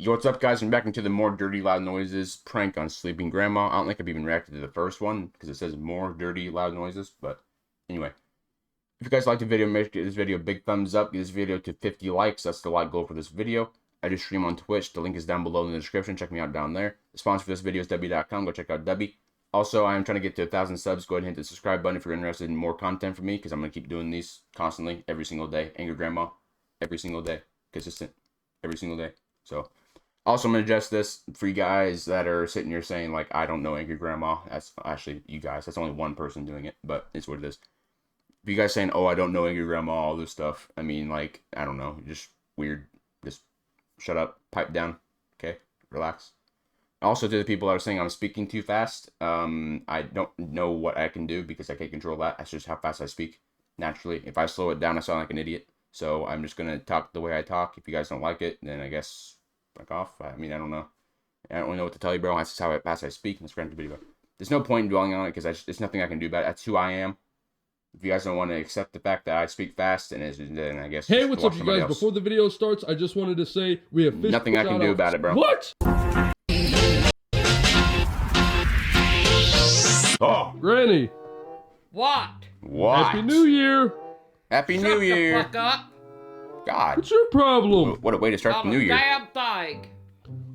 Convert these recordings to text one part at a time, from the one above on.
Yo, what's up, guys? I'm back into the more dirty, loud noises prank on sleeping grandma. I don't think I've even reacted to the first one because it says more dirty, loud noises. But anyway, if you guys liked the video, make this video a big thumbs up. Give this video to 50 likes. That's the like goal for this video. I just stream on Twitch. The link is down below in the description. Check me out down there. The sponsor for this video is W.com. Go check out W. Also, I am trying to get to 1,000 subs. Go ahead and hit the subscribe button if you're interested in more content from me, because I'm going to keep doing these constantly, every single day. Angry Grandma, every single day. Consistent, every single day. So, also, I'm going to address this for you guys that are sitting here saying, like, I don't know Angry Grandma. That's actually you guys. That's only one person doing it, but it's what it is. If you guys saying, oh, I don't know Angry Grandma, all this stuff, I mean, like, I don't know. Just weird. Just shut up. Pipe down. Okay? Relax. Also, to the people that are saying I'm speaking too fast, I don't know what I can do because I can't control that. That's just how fast I speak, naturally. If I slow it down, I sound like an idiot. So I'm just going to talk the way I talk. If you guys don't like it, then I guess fuck off. I mean, I don't know. I don't really know what to tell you, bro. That's just how fast I speak in this random video. There's no point in dwelling on it because there's nothing I can do about it. That's who I am. If you guys don't want to accept the fact that I speak fast, then I guess. Hey, what's up, you guys? Else. Before the video starts, I just wanted to say we have nothing I can do about it, bro. What? Oh, Granny. What? What? Happy New Year. Happy New Year. Shut the fuck up. God. What's your problem? What a way to start the new year. Damn thing.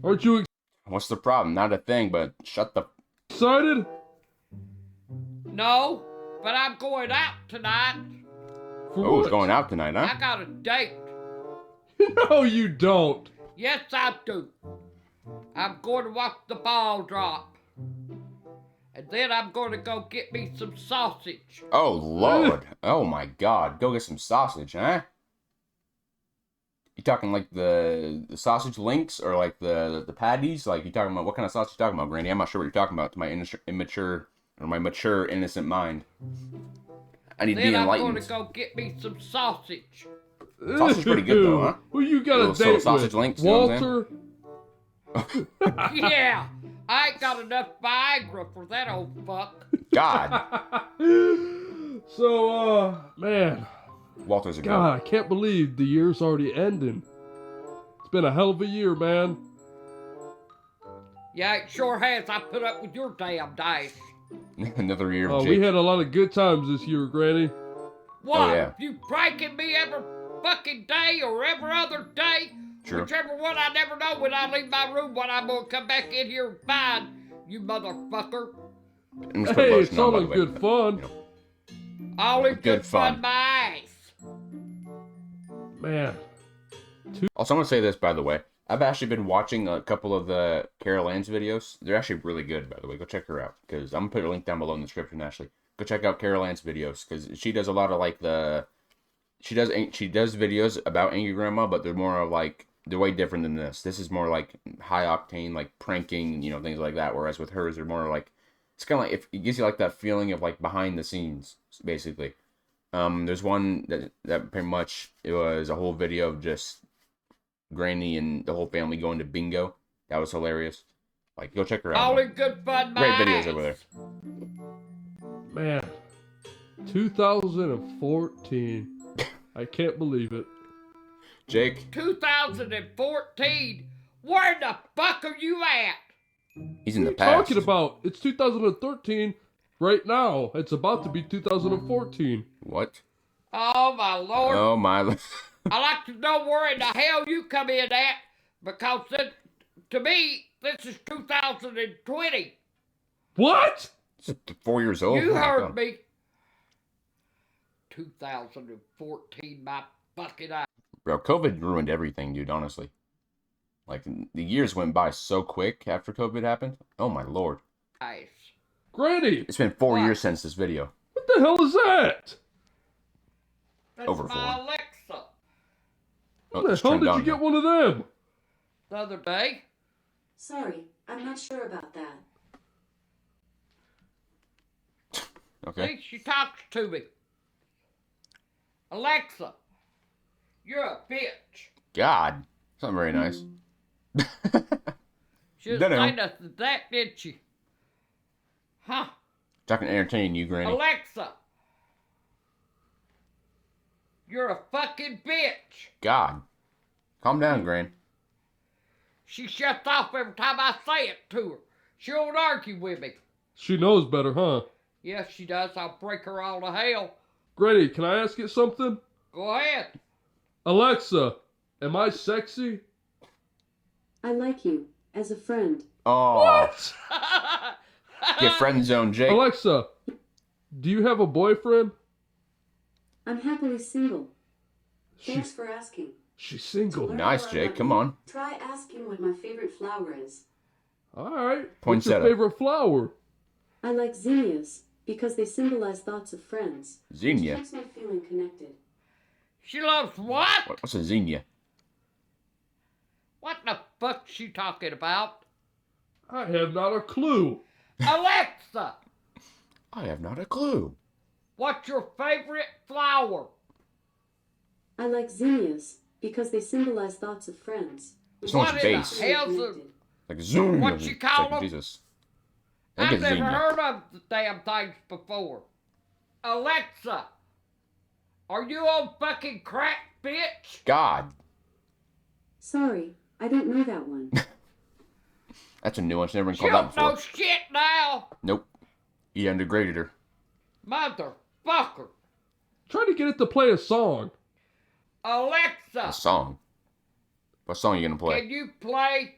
Aren't you What's the problem? Not a thing, but shut the. excited? No, but I'm going out tonight. Oh, it's going out tonight, huh? I got a date. No, you don't. Yes, I do. I'm going to watch the ball drop. And then I'm going to go get me some sausage. Oh, Lord. Oh, my God. Go get some sausage, huh? You talking like the sausage links or like the patties? Like, you talking about, what kind of sausage you talking about, Granny? I'm not sure what you're talking about to my immature, or my mature, innocent mind. I need to be enlightened. Then I'm going to go get me some sausage. Sausage is pretty good, though, huh? Who you got a date sausage with? links, you know what I'm Walter? Yeah, I ain't got enough Viagra for that old fuck. God. So, man. Walter's a God, god. I can't believe the year's already ending. It's been a hell of a year, man. Yeah, it sure has. I put up with your damn dice. Another year of Oh, we had a lot of good times this year, Granny. What? Oh, yeah. You pranking me every fucking day or every other day? Sure. Whichever one, I never know when I leave my room what I'm gonna come back in here and find, you motherfucker. Hey, it's all in good fun. All in good fun, my ass. Man. Also, I'm going to say this, by the way. I've actually been watching a couple of the Carol Ann's videos. They're actually really good, by the way. Go check her out, because I'm going to put a link down below in the description, actually. Go check out Carol Ann's videos, because she does a lot of, like, she does videos about Angry Grandma, but they're more of, like, they're way different than this. This is more, like, high-octane, like, pranking, you know, things like that, whereas with hers, they're more, like, it's kind of like, it gives you, like, that feeling of, like, behind the scenes, basically. There's one that pretty much, it was a whole video of just Granny and the whole family going to bingo. That was hilarious. Like, go check her out. All in good fun, my Great videos ass. over there. Man. 2014. I can't believe it. Jake? 2014? Where the fuck are you at? He's in the What are you past. talking about? It's 2013 right now. It's about to be 2014. What? Oh, my Lord. Oh, my. I like to know where in the hell you come in at, because to me, this is 2020. What? It's 4 years old. You Oh, heard God. me. 2014, my fucking eye. Bro, COVID ruined everything, dude, honestly. Like, the years went by so quick after COVID happened. Oh, my Lord. Granny, It's been 4 What? years since this video. what the hell is that? That's Over my 4. Alexa. Oh, How the it's hell turned did on you get now. one of them? The other day. Sorry, I'm not sure about that. Okay. See, she talks to me. Alexa, you're a bitch. God. It's not very nice. She didn't Dunno. say nothing to that, did she? Huh? Talking to entertain you, Granny. Alexa, you're a fucking bitch. God. Calm down, Gran. She shuts off every time I say it to her. She won't argue with me. She knows better, huh? Yes, she does. I'll break her all to hell. Granny, can I ask you something? Go ahead. Alexa, am I sexy? I like you as a friend. Oh, get friend zone, Jake. Alexa, do you have a boyfriend? I'm happily single. Thanks She's, for asking. she's single. Nice, Jake. Come on. Try asking what my favorite flower is. Alright. What's Poinsettia. your favorite flower? I like zinnias because they symbolize thoughts of friends. Zinnia. Which keeps me feeling connected. She loves what? What's a zinnia? What the fuck's she talking about? I have not a clue. Alexa, I have not a clue. what's your favorite flower? I like zinnias because they symbolize thoughts of friends. So much What in the bass. hell's a... Connected. Like zoom. What you call It's like, them? Jesus. I I've think it's never zinnia. heard of the damn things before. Alexa, are you on fucking crack, bitch? God. Sorry, I don't know that one. That's a new one. She's never been She called that don't know before. shit now. Nope. You undergraded her. Motherfucker. Try to get it to play a song. Alexa, A song. What song are you gonna play? can you play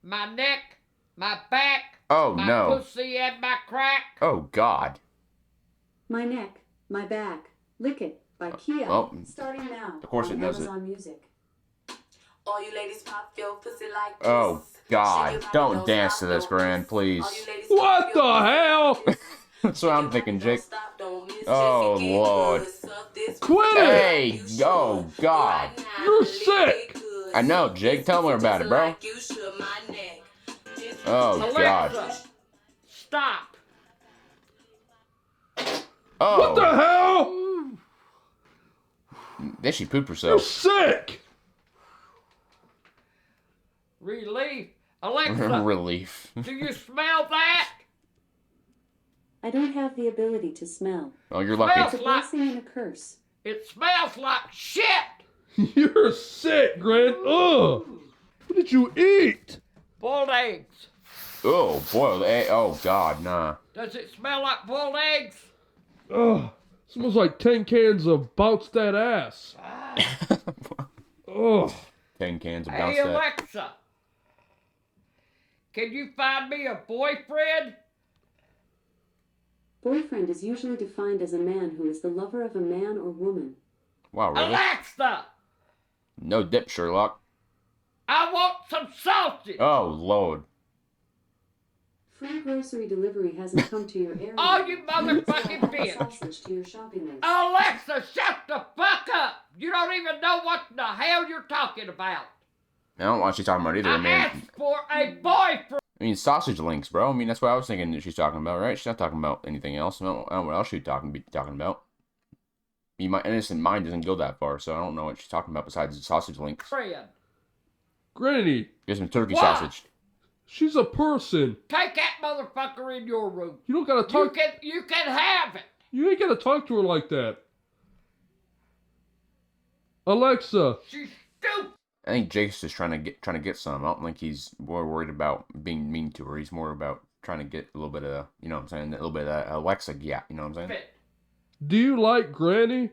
my neck, my back, Oh, my no. pussy, and my crack? Oh, God. My neck, my back, Lick It by Kia. Oh. Starting now. Of course on it knows it. Amazon Music. All you ladies pop your pussy like this. Oh, God. Shake your Don't body, dance stop, to this, don't Gran, miss. please. All you ladies What pop the your pussy hell? like this. That's what I'm Shake your thinking, body, Jake. don't stop, don't miss. Oh, Just get Lord. good. Suck this Quit pussy it! Hey, like you oh, should. God. Right now, You're lick sick. it good. I know, Suck Jake. this Tell me pussy about just it, bro. like you should. My neck. Just Oh, Alexa, God. stop. Oh. What the hell? Then she pooped You're herself. sick! Relief. Alexa, Relief. do you smell that? I don't have the ability to smell. Oh, you're Smell. lucky. It's a blessing and a curse. It smells like shit. You're sick, Grant. Ugh! What did you eat? Boiled eggs. Oh, boiled egg. Oh, God, nah. Does it smell like boiled eggs? Ugh. Smells like 10 cans of Bounce That Ass. Ugh. 10 cans of bounce Hey, that. Alexa, can you find me a boyfriend? Boyfriend is usually defined as a man who is the lover of a man or woman. Wow, really? Alexa, No dip, Sherlock. I want some sausage. Oh, Lord. Free grocery delivery hasn't come to your area. Oh, you Yet. motherfucking Add bitch. sausage to your shopping list. Alexa, shut the fuck up. You don't even know what the hell you're talking about. I don't know what she's talking about either. I asked for a boyfriend. I mean, sausage links, bro. I mean, that's what I was thinking that she's talking about, right? She's not talking about anything else. I don't know what else she'd be talking about. I mean, my innocent mind doesn't go that far, so I don't know what she's talking about besides sausage links. Granny, Get some turkey What? sausage. she's a person. Take that motherfucker in your room. You don't gotta talk. You can have it. You ain't gotta talk to her like that. Alexa, She's stupid. I think Jake's just trying to get some. I don't think he's more worried about being mean to her. He's more about trying to get a little bit of, you know what I'm saying, a little bit of Alexa, yeah, you know what I'm saying? do you like Granny?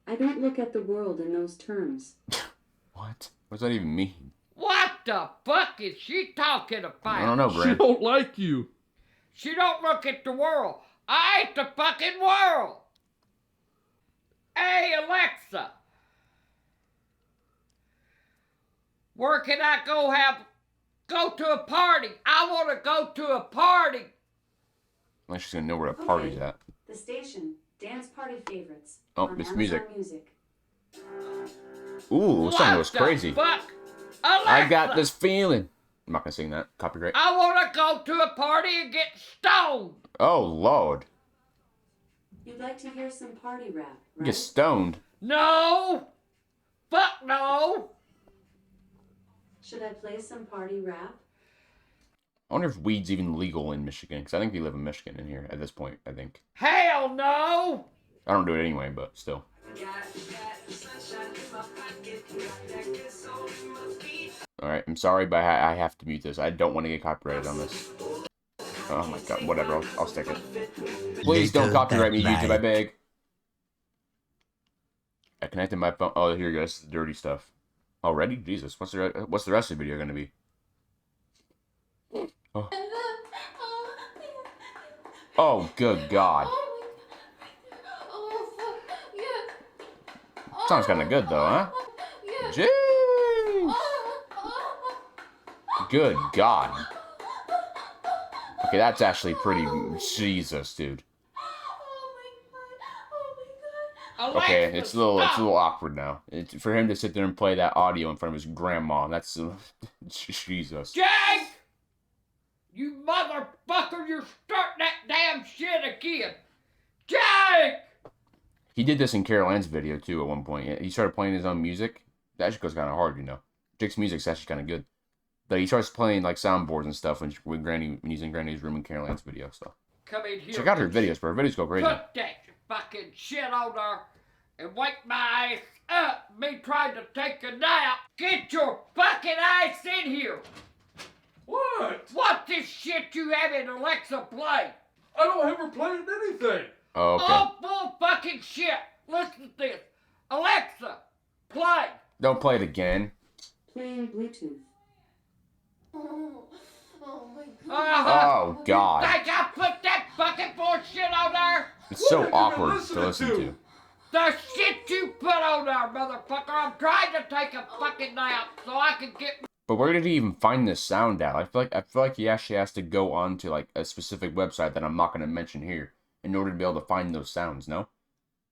I don't look at the world in those terms. What? What does that even mean? What the fuck is she talking about? I don't know, She Grant. don't like you. She don't look at the world. I ain't the fucking world. Hey, Alexa. Where can I go to a party? I want to go to a party. Unless she's gonna know where the party's Okay. at. The station, dance party favorites. Oh, on it's Amazon music. Music. Ooh, this song goes What the crazy. Fuck? Alexa, I got this feeling. I'm not gonna sing that. Copyright. I want to go to a party and get stoned. Oh, Lord. You'd like to hear some party rap, right? Get stoned. No. Fuck no. Should I play some party rap? I wonder if weed's even legal in Michigan, because I think we live in Michigan in here at this point, I think. Hell no. I don't do it anyway, but still. Alright, I'm sorry, but I have to mute this. I don't want to get copyrighted on this. Oh my god, whatever, I'll stick it. Please don't copyright me, YouTube, I beg. I connected my phone. Oh, here you go, this is the dirty stuff. Already? Jesus, what's the rest of the video gonna be? Oh, oh good god. Sounds kinda good though, huh? Jeez! Good god. Okay, that's actually pretty... Jesus, dude. Okay, it's a little awkward now. For him to sit there and play that audio in front of his grandma, that's... Jesus. Jake! You motherfucker, you're starting that damn shit again! Jake! He did this in Carol Ann's video, too, at one point. He started playing his own music. That actually goes kind of hard, you know. Jake's music's actually kind of good. But he starts playing, like, soundboards and stuff when he's in Granny's room in Carol Ann's video, so... Come in here. Check out her videos, bro. Her videos go crazy. Put that fucking shit on there and wake my ass up. Me trying to take a nap. Get your fucking ass in here. What? What this shit you having Alexa play? I don't ever play anything. Oh, okay. All full fucking shit. Listen to this. Alexa, play. Don't play it again. Playing Bluetooth. Oh, God. You think I put that fucking bullshit on there? It's so What are you awkward even to listen listening to. The shit you put on there, motherfucker. I'm trying to take a fucking nap so I can get... But where did he even find this sound out? I feel like he actually has to go on to like a specific website that I'm not going to mention here in order to be able to find those sounds. No,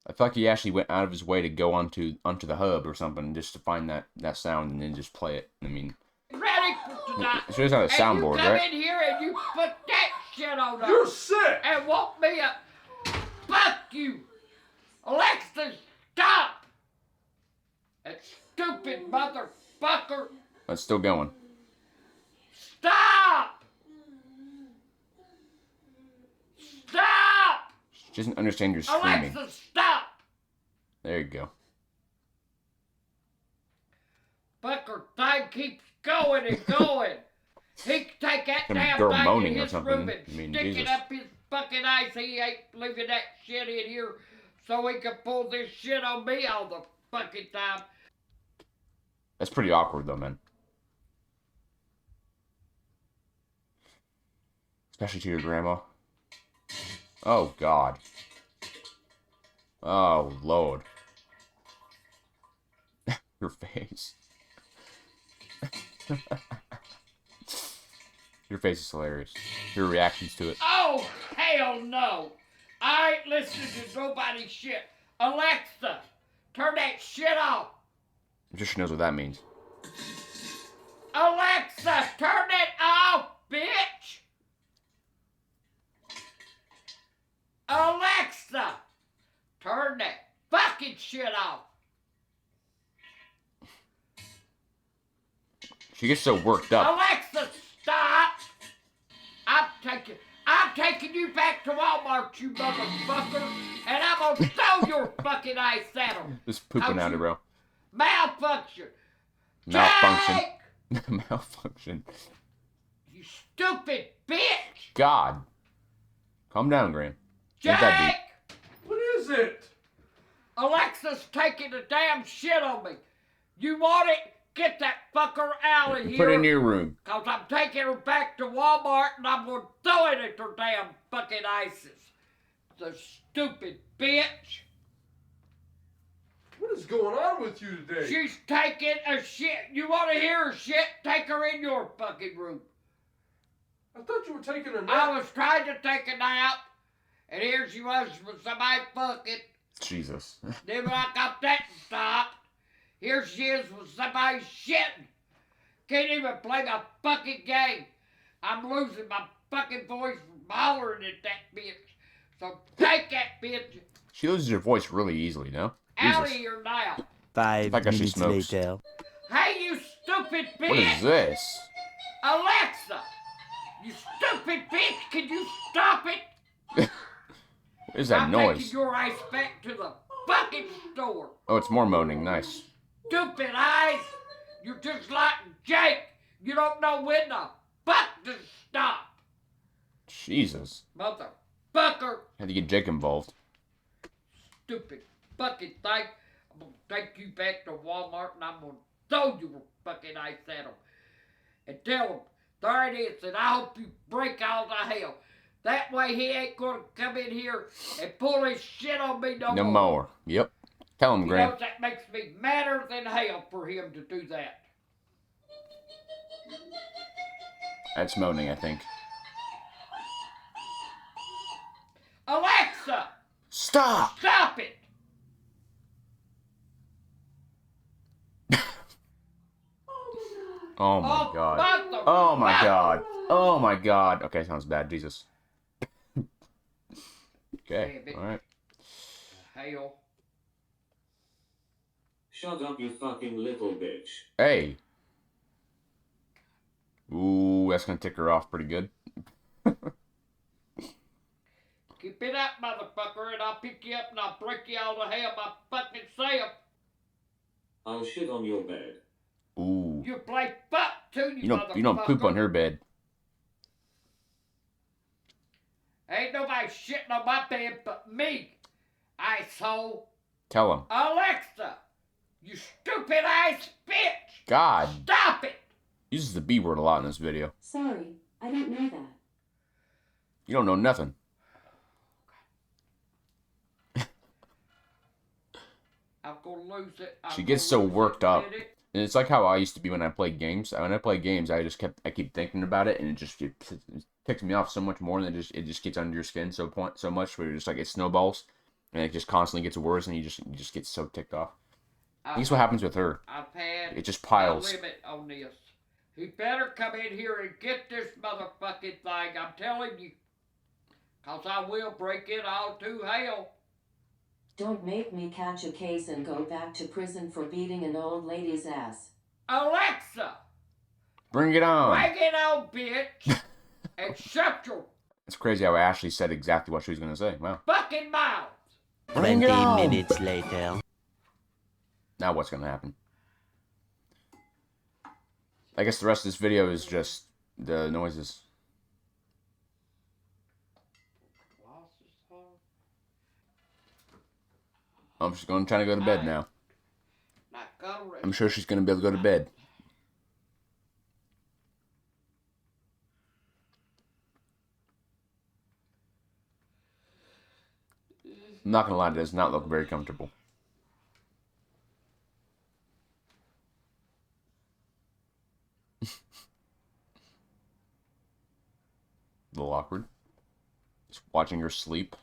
I feel like he actually went out of his way to go onto the hub or something just to find that sound and then just play it. I mean, ready for tonight. so it's on a soundboard, and you come right? in here and you put that shit on there. You're sick. And woke me up. Fuck you. Alexa, stop. That stupid motherfucker. It's still going. Stop. Stop. She doesn't understand your screaming. Alexa, stop. There you go. Fucker thing keeps going and going. He can take that Some damn girl thing moaning in or his something. room and I mean, stick Jesus. it up his fucking eyes. He ain't leaving that shit in here so he can pull this shit on me all the fucking time. That's pretty awkward though, man. Especially to your grandma. Oh, God. Oh, Lord. Your face. Your face is hilarious. Your reactions to it. Oh, hell no. I ain't listening to nobody's shit. Alexa, turn that shit off. Just knows what that means. Alexa, turn it off, bitch. Alexa, turn that fucking shit off. She gets so worked up. Alexa, stop. I'm taking you back to Walmart, you motherfucker, and I'm gonna throw your fucking ass at him. Just pooping at her, bro. Malfunction. Malfunction. Jake! Malfunction. You stupid bitch. God. Calm down, Gran. Ain't that deep. Jake! What is it? Alexa's taking the damn shit on me. You want it? Get that fucker out of here. Put it in your room. Cause I'm taking her back to Walmart and I'm gonna throw it at her damn fucking ices. The stupid bitch. What is going on with you today? She's taking a shit. You wanna hear her shit? Take her in your fucking room. I thought you were taking a nap. I was trying to take a nap, and here she was with somebody fucking. Jesus. Then when I got that stopped, here she is with somebody shitting. Can't even play my fucking game. I'm losing my fucking voice from hollering at that bitch. So take that bitch She loses her voice really easily, no? out of Jesus. here now. 5 Like how she minutes smokes. later. Hey, you stupid bitch! What is this? Alexa! You stupid bitch! Can you stop it? What is that I'm noise? taking your ass back to the fucking store. Oh, it's more moaning. Nice. Stupid eyes! You're just like Jake. You don't know when the fuck to stop. Jesus. Motherfucker. Had to get Jake involved. Stupid fucking thing. I'm gonna take you back to Walmart and I'm gonna throw your fucking ice at them. And tell them, there it is, and I hope you break all to hell. That way he ain't gonna come in here and pull his shit on me no more. Yep. Tell him, You Grant. know, that makes me madder than hell for him to do that. That's moaning, I think. Alexa! Stop! Stop it! Oh my god. motherfucker. Oh my god. Oh my god. Okay, sounds bad. Jesus. Okay, Damn it. alright. Hell. Shut up, you fucking little bitch. Hey. Ooh, that's gonna tick her off pretty good. Keep it up, motherfucker, and I'll pick you up and I'll break you all to hell my fucking self. I'll shit on your bed. Ooh. You play fuck too, you You don't poop on her bed. Ain't nobody shitting on my bed but me, asshole. Tell him. Alexa, you stupid ass bitch. God. Stop it. Uses the B word a lot in this video. Sorry, I don't know that. You don't know nothing. I'm gonna lose it. She gets so worked up. And it's like how I used to be when I played games. When I play games, I keep thinking about it, and it ticks me off so much more, and it just gets under your skin so much where you're just like it snowballs, and it just constantly gets worse, and you just get so ticked off. I think that's what happens with her. I've had It just piles. a limit on this. He better come in here and get this motherfucking thing. I'm telling you, 'cause I will break it all to hell. Don't make me catch a case and go back to prison for beating an old lady's ass. Alexa, Bring it on. bring it on, bitch, and shut your It's crazy how Ashley said exactly what she was gonna say. Wow. fucking mouth. Bring it 20 on. minutes later. Now what's gonna happen? I guess the rest of this video is just the noises. She's trying to go to bed now. Not gonna I'm sure she's gonna be able to go to bed. I'm not gonna lie, it does not look very comfortable. A little awkward. Just watching her sleep.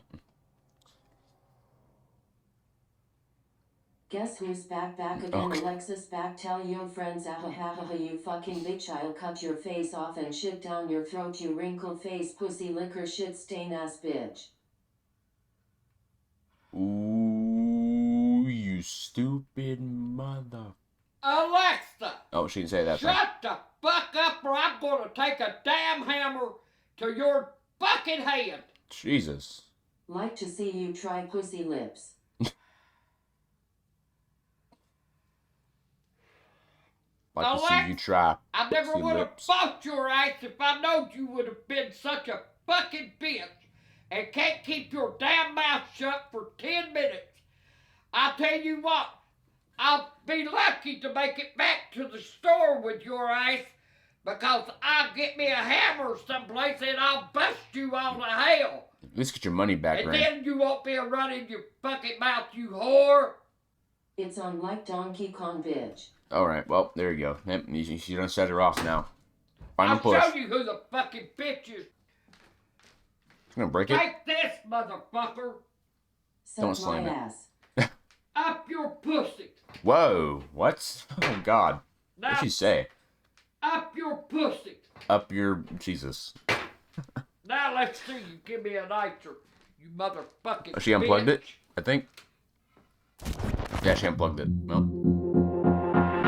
Guess who's back again? Okay. Alexis back. Tell your friends, ah ha ha ha, you fucking bitch, I'll cut your face off and shit down your throat, you wrinkle face pussy liquor shit stain ass bitch. Ooh, you stupid mother. Alexa, Oh, she didn't say that. Thing. shut the fuck up or I'm gonna take a damn hammer to your fucking head. Jesus. Like to see you try pussy lips. Like to see you try. I never pussy would have lips. fought your ass if I knowed you would have been such a fucking bitch and can't keep your damn mouth shut for 10 minutes. I'll tell you what, I'll be lucky to make it back to the store with your ass because I'll get me a hammer someplace and I'll bust you all to hell. At least get your money back, And Grant. then you won't be running your fucking mouth, you whore. It's on like Donkey Kong bitch. Alright, well, there you go. Yep, you done set her off now. Final I'll push. show you who the fucking bitch is. I'm gonna break it. Take this, motherfucker, Don't Suck slam my it. ass. up your pussy. Whoa, what? Oh, God. Now, What'd she say? up your pussy. Up your... Jesus. Now let's see you give me an answer, you motherfucking Oh, she unplugged bitch. it, I think. Yeah, she unplugged it. Well.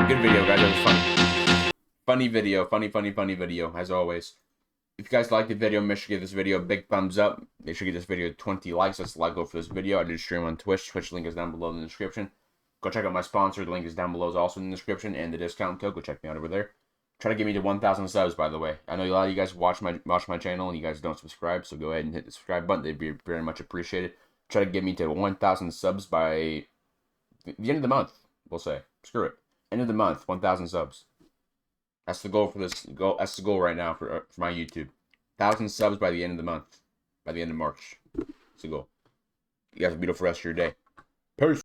Good video, guys. That was funny. Funny video. Funny video, as always. If you guys liked the video, make sure to give this video a big thumbs up. Make sure to give this video 20 likes. That's the like goal for this video. I did stream on Twitch. Twitch link is down below in the description. Go check out my sponsor. The link is down below, is also in the description, and the discount code. Go check me out over there. Try to get me to 1,000 subs, by the way. I know a lot of you guys watch my channel and you guys don't subscribe, so go ahead and hit the subscribe button. They'd be very much appreciated. Try to get me to 1,000 subs by the end of the month. We'll say, screw it, end of the month, 1,000 subs. That's the goal for this. That's the goal right now for my YouTube. 1,000 subs by the end of the month, by the end of March. That's the goal. You guys have a beautiful rest of your day. Peace.